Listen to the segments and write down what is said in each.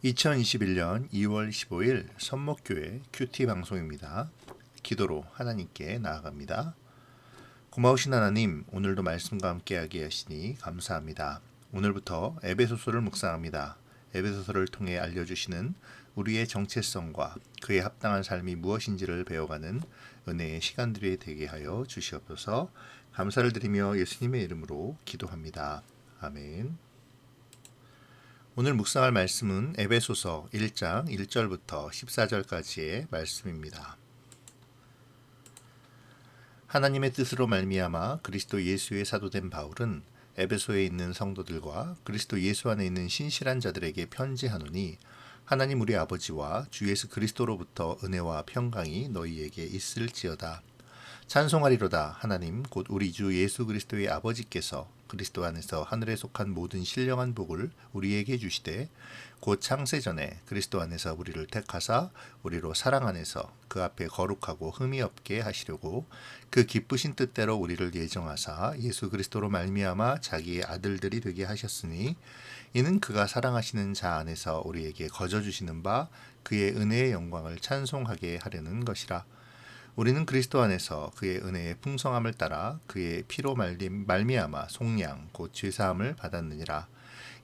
2021년 2월 15일 선목교회 큐티 방송입니다. 기도로 하나님께 나아갑니다. 고마우신 하나님, 오늘도 말씀과 함께하게 하시니 감사합니다. 오늘부터 에베소서를 묵상합니다. 에베소서를 통해 알려주시는 우리의 정체성과 그에 합당한 삶이 무엇인지를 배워가는 은혜의 시간들이 되게 하여 주시옵소서. 감사를 드리며 예수님의 이름으로 기도합니다. 아멘. 오늘 묵상할 말씀은 에베소서 1장 1절부터 14절까지의 말씀입니다. 하나님의 뜻으로 말미암아 그리스도 예수의 사도된 바울은 에베소에 있는 성도들과 그리스도 예수 안에 있는 신실한 자들에게 편지하노니 하나님 우리 아버지와 주 예수 그리스도로부터 은혜와 평강이 너희에게 있을지어다. 찬송하리로다. 하나님 곧 우리 주 예수 그리스도의 아버지께서 그리스도 안에서 하늘에 속한 모든 신령한 복을 우리에게 주시되 곧 창세전에 그리스도 안에서 우리를 택하사 우리로 사랑 안에서 그 앞에 거룩하고 흠이 없게 하시려고 그 기쁘신 뜻대로 우리를 예정하사 예수 그리스도로 말미암아 자기의 아들들이 되게 하셨으니 이는 그가 사랑하시는 자 안에서 우리에게 거저 주시는 바 그의 은혜의 영광을 찬송하게 하려는 것이라. 우리는 그리스도 안에서 그의 은혜의 풍성함을 따라 그의 피로 말미암아 속량 곧 죄사함을 받았느니라.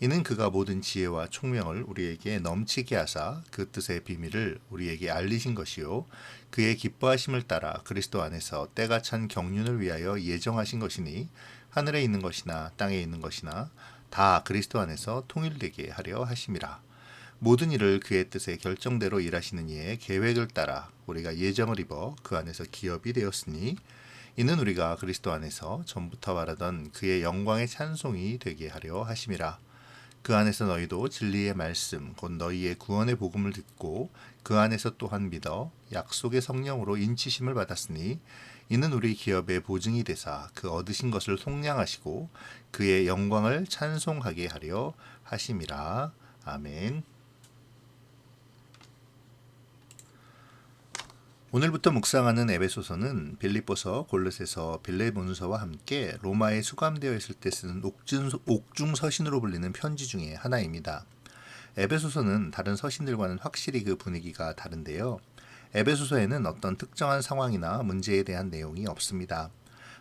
이는 그가 모든 지혜와 총명을 우리에게 넘치게 하사 그 뜻의 비밀을 우리에게 알리신 것이요 그의 기뻐하심을 따라 그리스도 안에서 때가 찬 경륜을 위하여 예정하신 것이니 하늘에 있는 것이나 땅에 있는 것이나 다 그리스도 안에서 통일되게 하려 하심이라. 모든 일을 그의 뜻의 결정대로 일하시는 이의 계획을 따라 우리가 예정을 입어 그 안에서 기업이 되었으니 이는 우리가 그리스도 안에서 전부터 말하던 그의 영광의 찬송이 되게 하려 하심이라. 그 안에서 너희도 진리의 말씀 곧 너희의 구원의 복음을 듣고 그 안에서 또한 믿어 약속의 성령으로 인치심을 받았으니 이는 우리 기업의 보증이 되사 그 얻으신 것을 속량하시고 그의 영광을 찬송하게 하려 하심이라. 아멘. 오늘부터 묵상하는 에베소서는 빌립보서, 골로새서, 빌레몬서와 함께 로마에 수감되어 있을 때 쓰는 옥중서신으로 불리는 편지 중에 하나입니다. 에베소서는 다른 서신들과는 확실히 그 분위기가 다른데요. 에베소서에는 어떤 특정한 상황이나 문제에 대한 내용이 없습니다.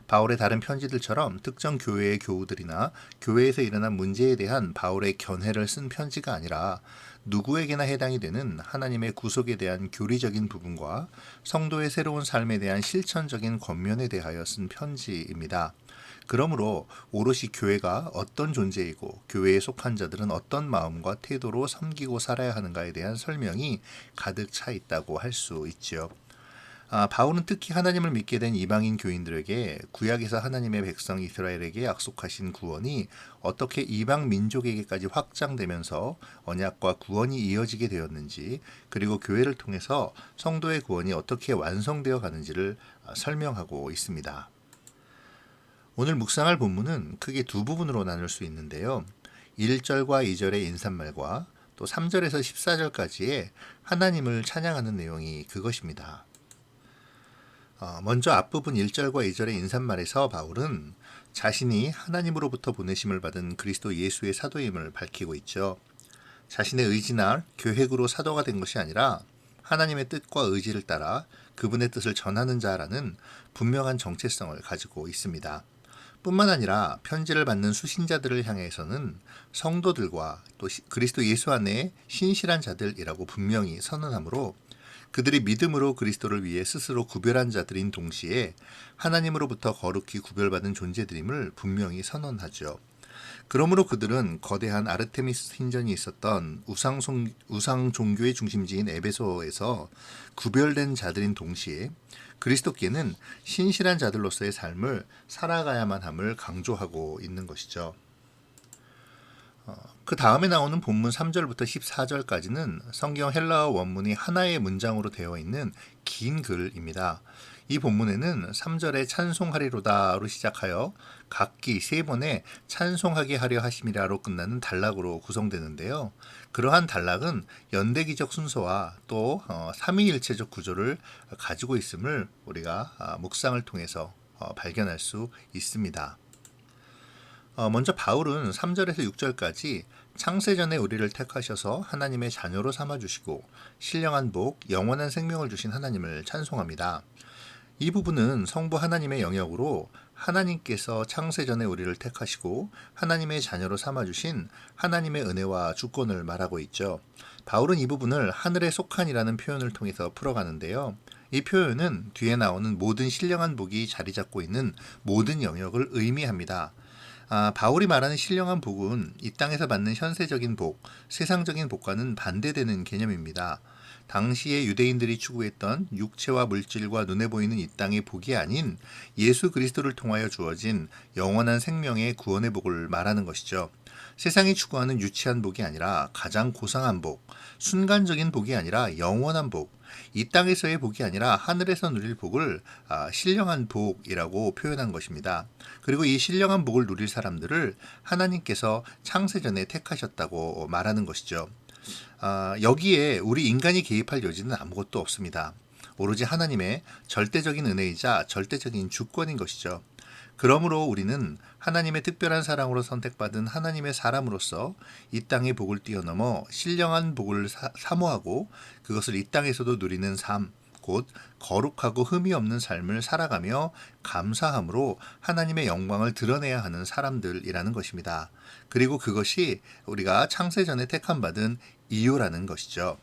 바울의 다른 편지들처럼 특정 교회의 교우들이나 교회에서 일어난 문제에 대한 바울의 견해를 쓴 편지가 아니라 누구에게나 해당이 되는 하나님의 구속에 대한 교리적인 부분과 성도의 새로운 삶에 대한 실천적인 권면에 대하여 쓴 편지입니다. 그러므로 오롯이 교회가 어떤 존재이고 교회에 속한 자들은 어떤 마음과 태도로 섬기고 살아야 하는가에 대한 설명이 가득 차 있다고 할 수 있지요. 바울은 특히 하나님을 믿게 된 이방인 교인들에게 구약에서 하나님의 백성 이스라엘에게 약속하신 구원이 어떻게 이방 민족에게까지 확장되면서 언약과 구원이 이어지게 되었는지, 그리고 교회를 통해서 성도의 구원이 어떻게 완성되어 가는지를 설명하고 있습니다. 오늘 묵상할 본문은 크게 두 부분으로 나눌 수 있는데요. 1절과 2절의 인사말과 또 3절에서 14절까지의 하나님을 찬양하는 내용이 그것입니다. 먼저 앞부분 1절과 2절의 인사말에서 바울은 자신이 하나님으로부터 보내심을 받은 그리스도 예수의 사도임을 밝히고 있죠. 자신의 의지나 계획으로 사도가 된 것이 아니라 하나님의 뜻과 의지를 따라 그분의 뜻을 전하는 자라는 분명한 정체성을 가지고 있습니다. 뿐만 아니라 편지를 받는 수신자들을 향해서는 성도들과 또 그리스도 예수 안에 신실한 자들이라고 분명히 선언하므로 그들이 믿음으로 그리스도를 위해 스스로 구별한 자들인 동시에 하나님으로부터 거룩히 구별받은 존재들임을 분명히 선언하죠. 그러므로 그들은 거대한 아르테미스 신전이 있었던 우상 종교의 중심지인 에베소에서 구별된 자들인 동시에 그리스도께는 신실한 자들로서의 삶을 살아가야만 함을 강조하고 있는 것이죠. 그 다음에 나오는 본문 3절부터 14절까지는 성경 헬라어 원문이 하나의 문장으로 되어 있는 긴 글입니다. 이 본문에는 3절에 찬송하리로다로 시작하여 각기 3번의 찬송하게 하려 하심이라로 끝나는 단락으로 구성되는데요. 그러한 단락은 연대기적 순서와 또 삼위일체적 구조를 가지고 있음을 우리가 묵상을 통해서 발견할 수 있습니다. 먼저 바울은 3절에서 6절까지 창세전에 우리를 택하셔서 하나님의 자녀로 삼아주시고 신령한 복, 영원한 생명을 주신 하나님을 찬송합니다. 이 부분은 성부 하나님의 영역으로 하나님께서 창세전에 우리를 택하시고 하나님의 자녀로 삼아주신 하나님의 은혜와 주권을 말하고 있죠. 바울은 이 부분을 하늘에 속한이라는 표현을 통해서 풀어가는데요. 이 표현은 뒤에 나오는 모든 신령한 복이 자리 잡고 있는 모든 영역을 의미합니다. 바울이 말하는 신령한 복은 이 땅에서 받는 현세적인 복, 세상적인 복과는 반대되는 개념입니다. 당시의 유대인들이 추구했던 육체와 물질과 눈에 보이는 이 땅의 복이 아닌 예수 그리스도를 통하여 주어진 영원한 생명의 구원의 복을 말하는 것이죠. 세상이 추구하는 유치한 복이 아니라 가장 고상한 복, 순간적인 복이 아니라 영원한 복, 이 땅에서의 복이 아니라 하늘에서 누릴 복을 신령한 복이라고 표현한 것입니다. 그리고 이 신령한 복을 누릴 사람들을 하나님께서 창세전에 택하셨다고 말하는 것이죠. 여기에 우리 인간이 개입할 여지는 아무것도 없습니다. 오로지 하나님의 절대적인 은혜이자 절대적인 주권인 것이죠. 그러므로 우리는 하나님의 특별한 사랑으로 선택받은 하나님의 사람으로서 이 땅의 복을 뛰어넘어 신령한 복을 사모하고 그것을 이 땅에서도 누리는 삶, 곧 거룩하고 흠이 없는 삶을 살아가며 감사함으로 하나님의 영광을 드러내야 하는 사람들이라는 것입니다. 그리고 그것이 우리가 창세전에 택함받은 이유라는 것이죠.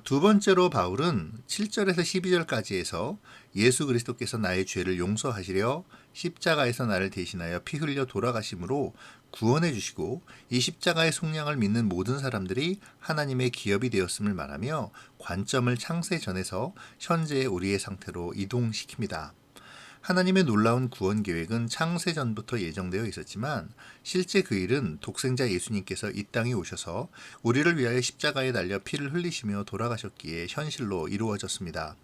두 번째로 바울은 7절에서 12절까지에서 예수 그리스도께서 나의 죄를 용서하시려 십자가에서 나를 대신하여 피 흘려 돌아가심으로 구원해 주시고 이 십자가의 속량을 믿는 모든 사람들이 하나님의 기업이 되었음을 말하며 관점을 창세전에서 현재의 우리의 상태로 이동시킵니다. 하나님의 놀라운 구원 계획은 창세전부터 예정되어 있었지만 실제 그 일은 독생자 예수님께서 이 땅에 오셔서 우리를 위하여 십자가에 달려 피를 흘리시며 돌아가셨기에 현실로 이루어졌습니다.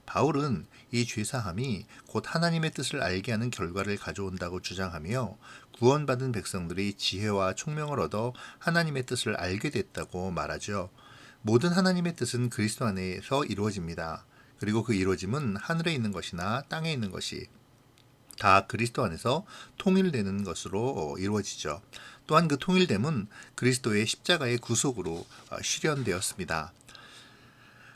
바울은 이 죄사함이 곧 하나님의 뜻을 알게 하는 결과를 가져온다고 주장하며 구원받은 백성들이 지혜와 총명을 얻어 하나님의 뜻을 알게 됐다고 말하죠. 모든 하나님의 뜻은 그리스도 안에서 이루어집니다. 그리고 그 이루어짐은 하늘에 있는 것이나 땅에 있는 것이 다 그리스도 안에서 통일되는 것으로 이루어지죠. 또한 그 통일됨은 그리스도의 십자가의 구속으로 실현되었습니다.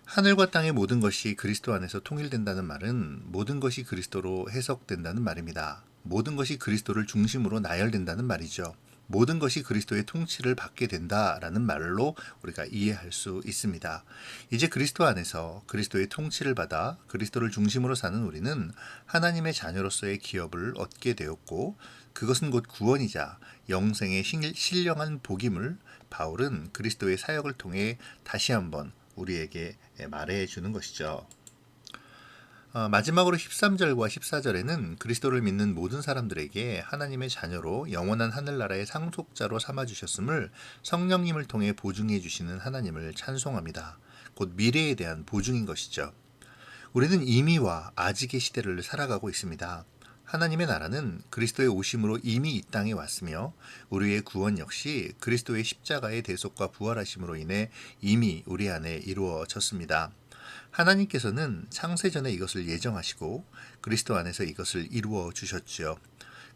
하늘과 땅의 모든 것이 그리스도 안에서 통일된다는 말은 모든 것이 그리스도로 해석된다는 말입니다. 모든 것이 그리스도를 중심으로 나열된다는 말이죠. 모든 것이 그리스도의 통치를 받게 된다라는 말로 우리가 이해할 수 있습니다. 이제 그리스도 안에서 그리스도의 통치를 받아 그리스도를 중심으로 사는 우리는 하나님의 자녀로서의 기업을 얻게 되었고 그것은 곧 구원이자 영생의 신령한 복임을 바울은 그리스도의 사역을 통해 다시 한번 우리에게 말해 주는 것이죠. 마지막으로 13절과 14절에는 그리스도를 믿는 모든 사람들에게 하나님의 자녀로 영원한 하늘나라의 상속자로 삼아주셨음을 성령님을 통해 보증해 주시는 하나님을 찬송합니다. 곧 미래에 대한 보증인 것이죠. 우리는 이미와 아직의 시대를 살아가고 있습니다. 하나님의 나라는 그리스도의 오심으로 이미 이 땅에 왔으며 우리의 구원 역시 그리스도의 십자가의 대속과 부활하심으로 인해 이미 우리 안에 이루어졌습니다. 하나님께서는 창세전에 이것을 예정하시고 그리스도 안에서 이것을 이루어 주셨지요.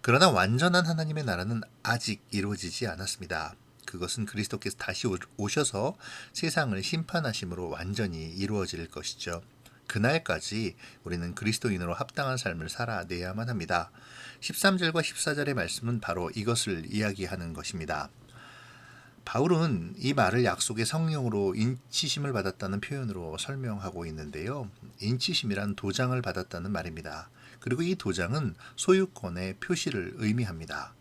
그러나 완전한 하나님의 나라는 아직 이루어지지 않았습니다. 그것은 그리스도께서 다시 오셔서 세상을 심판하심으로 완전히 이루어질 것이죠. 그날까지 우리는 그리스도인으로 합당한 삶을 살아내야만 합니다. 13절과 14절의 말씀은 바로 이것을 이야기하는 것입니다. 바울은 이 말을 약속의 성령으로 인치심을 받았다는 표현으로 설명하고 있는데요. 인치심이란 도장을 받았다는 말입니다. 그리고 이 도장은 소유권의 표시를 의미합니다.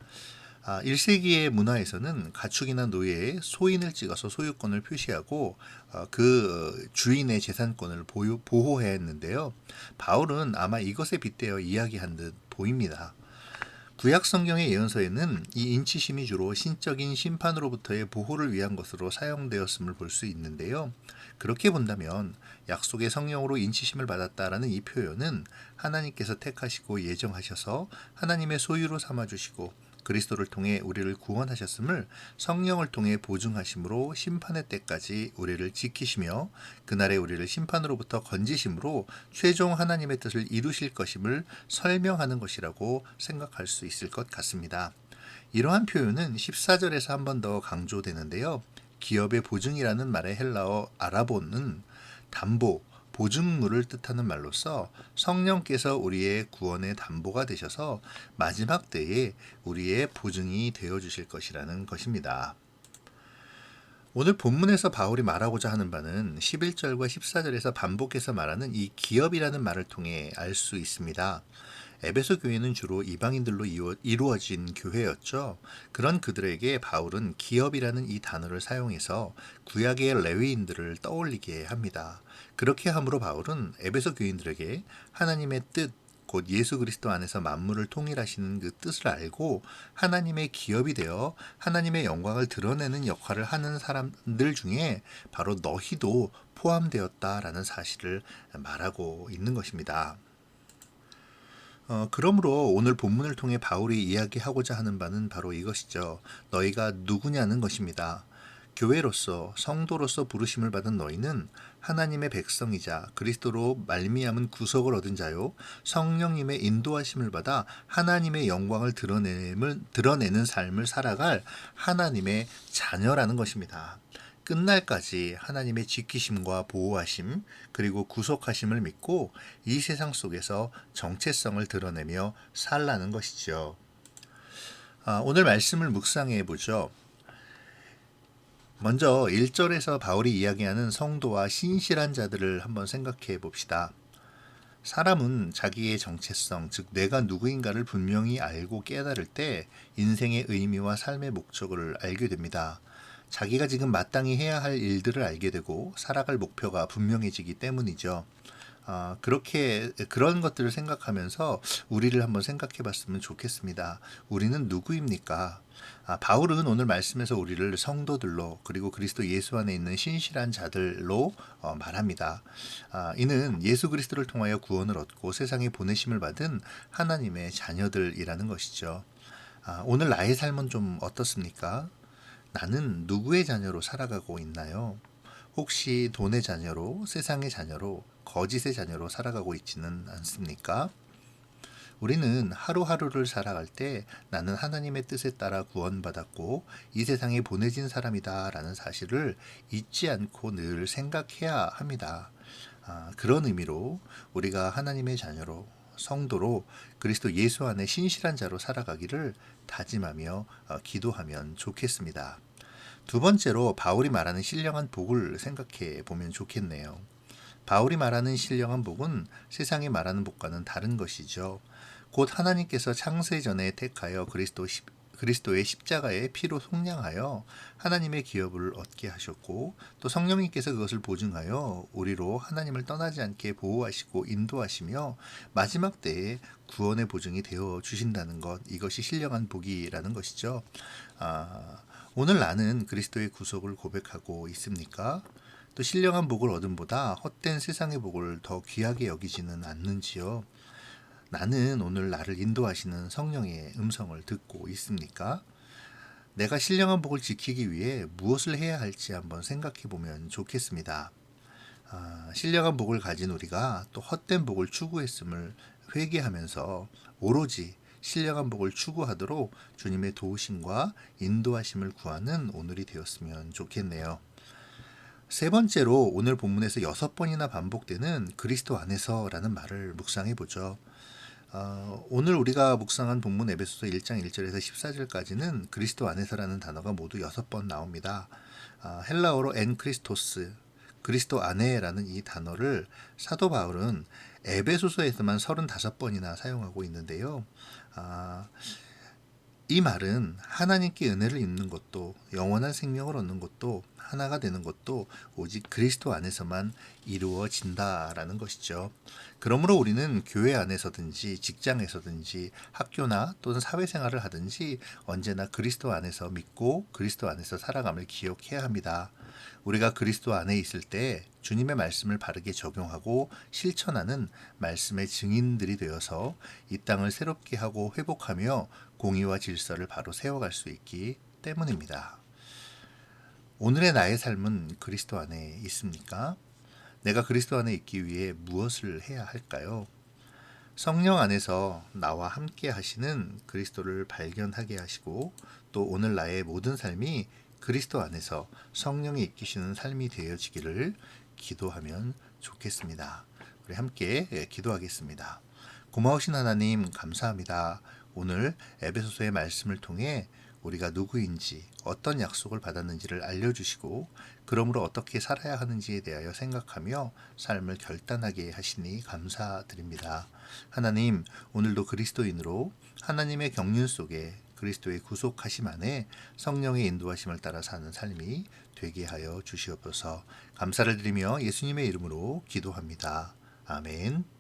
1세기의 문화에서는 가축이나 노예에 소인을 찍어서 소유권을 표시하고 그 주인의 재산권을 보호해야 했는데요. 바울은 아마 이것에 빗대어 이야기한 듯 보입니다. 구약 성경의 예언서에는 이 인치심이 주로 신적인 심판으로부터의 보호를 위한 것으로 사용되었음을 볼 수 있는데요. 그렇게 본다면 약속의 성령으로 인치심을 받았다라는 이 표현은 하나님께서 택하시고 예정하셔서 하나님의 소유로 삼아주시고 그리스도를 통해 우리를 구원하셨음을 성령을 통해 보증하심으로 심판의 때까지 우리를 지키시며 그날에 우리를 심판으로부터 건지심으로 최종 하나님의 뜻을 이루실 것임을 설명하는 것이라고 생각할 수 있을 것 같습니다. 이러한 표현은 14절에서 한 번 더 강조되는데요. 기업의 보증이라는 말의 헬라어 아라본은 담보, 보증물을 뜻하는 말로서 성령께서 우리의 구원의 담보가 되셔서 마지막 때에 우리의 보증이 되어 주실 것이라는 것입니다. 오늘 본문에서 바울이 말하고자 하는 바는 11절과 14절에서 반복해서 말하는 이 기업이라는 말을 통해 알 수 있습니다. 에베소 교회는 주로 이방인들로 이루어진 교회였죠. 그런 그들에게 바울은 기업이라는 이 단어를 사용해서 구약의 레위인들을 떠올리게 합니다. 그렇게 함으로 바울은 에베소 교인들에게 하나님의 뜻, 곧 예수 그리스도 안에서 만물을 통일하시는 그 뜻을 알고 하나님의 기업이 되어 하나님의 영광을 드러내는 역할을 하는 사람들 중에 바로 너희도 포함되었다라는 사실을 말하고 있는 것입니다. 그러므로 오늘 본문을 통해 바울이 이야기하고자 하는 바는 바로 이것이죠. 너희가 누구냐는 것입니다. 교회로서 성도로서 부르심을 받은 너희는 하나님의 백성이자 그리스도로 말미암은 구속을 얻은 자요 성령님의 인도하심을 받아 하나님의 영광을 드러내는 삶을 살아갈 하나님의 자녀라는 것입니다. 끝날까지 하나님의 지키심과 보호하심 그리고 구속하심을 믿고 이 세상 속에서 정체성을 드러내며 살라는 것이죠. 오늘 말씀을 묵상해 보죠. 먼저 1절에서 바울이 이야기하는 성도와 신실한 자들을 한번 생각해 봅시다. 사람은 자기의 정체성, 즉 내가 누구인가를 분명히 알고 깨달을 때 인생의 의미와 삶의 목적을 알게 됩니다. 자기가 지금 마땅히 해야 할 일들을 알게 되고 살아갈 목표가 분명해지기 때문이죠. 그런 것들을 생각하면서 우리를 한번 생각해 봤으면 좋겠습니다. 우리는 누구입니까? 바울은 오늘 말씀에서 우리를 성도들로 그리고 그리스도 예수 안에 있는 신실한 자들로 말합니다. 이는 예수 그리스도를 통하여 구원을 얻고 세상에 보내심을 받은 하나님의 자녀들이라는 것이죠. 오늘 나의 삶은 좀 어떻습니까? 나는 누구의 자녀로 살아가고 있나요? 혹시 돈의 자녀로, 세상의 자녀로, 거짓의 자녀로 살아가고 있지는 않습니까? 우리는 하루하루를 살아갈 때 나는 하나님의 뜻에 따라 구원받았고 이 세상에 보내진 사람이다 라는 사실을 잊지 않고 늘 생각해야 합니다. 그런 의미로 우리가 하나님의 자녀로 성도로 그리스도 예수 안에 신실한 자로 살아가기를 다짐하며 기도하면 좋겠습니다. 두 번째로 바울이 말하는 신령한 복을 생각해 보면 좋겠네요. 바울이 말하는 신령한 복은 세상이 말하는 복과는 다른 것이죠. 곧 하나님께서 창세 전에 택하여 그리스도의 십자가의 피로 속량하여 하나님의 기업을 얻게 하셨고 또 성령님께서 그것을 보증하여 우리로 하나님을 떠나지 않게 보호하시고 인도하시며 마지막 때에 구원의 보증이 되어 주신다는 것, 이것이 신령한 복이라는 것이죠. 오늘 나는 그리스도의 구속을 고백하고 있습니까? 또 신령한 복을 얻음보다 헛된 세상의 복을 더 귀하게 여기지는 않는지요? 나는 오늘 나를 인도하시는 성령의 음성을 듣고 있습니까? 내가 신령한 복을 지키기 위해 무엇을 해야 할지 한번 생각해 보면 좋겠습니다. 신령한 복을 가진 우리가 또 헛된 복을 추구했음을 회개하면서 오로지 신령한 복을 추구하도록 주님의 도우심과 인도하심을 구하는 오늘이 되었으면 좋겠네요. 세 번째로 오늘 본문에서 6번이나 반복되는 그리스도 안에서라는 말을 묵상해 보죠. 오늘 우리가 묵상한 본문 에베소서 1장 1절에서 14절까지는 그리스도 안에서라는 단어가 모두 6번 나옵니다. 헬라어로 엔 크리스토스, 그리스도 안에라는 이 단어를 사도 바울은 에베소서에서만 35번이나 사용하고 있는데요. 이 말은 하나님께 은혜를 입는 것도 영원한 생명을 얻는 것도 하나가 되는 것도 오직 그리스도 안에서만 이루어진다라는 것이죠. 그러므로 우리는 교회 안에서든지 직장에서든지 학교나 또는 사회생활을 하든지 언제나 그리스도 안에서 믿고 그리스도 안에서 살아감을 기억해야 합니다. 우리가 그리스도 안에 있을 때 주님의 말씀을 바르게 적용하고 실천하는 말씀의 증인들이 되어서 이 땅을 새롭게 하고 회복하며 공의와 질서를 바로 세워갈 수 있기 때문입니다. 오늘의 나의 삶은 그리스도 안에 있습니까? 내가 그리스도 안에 있기 위해 무엇을 해야 할까요? 성령 안에서 나와 함께 하시는 그리스도를 발견하게 하시고 또 오늘 나의 모든 삶이 그리스도 안에서 성령이 이끄시는 삶이 되어지기를 기도하면 좋겠습니다. 우리 함께 기도하겠습니다. 고마우신 하나님 감사합니다. 오늘 에베소서의 말씀을 통해 우리가 누구인지 어떤 약속을 받았는지를 알려주시고 그러므로 어떻게 살아야 하는지에 대하여 생각하며 삶을 결단하게 하시니 감사드립니다. 하나님, 오늘도 그리스도인으로 하나님의 경륜 속에 그리스도의 구속하심 안에 성령의 인도하심을 따라 사는 삶이 되게 하여 주시옵소서. 감사를 드리며 예수님의 이름으로 기도합니다. 아멘.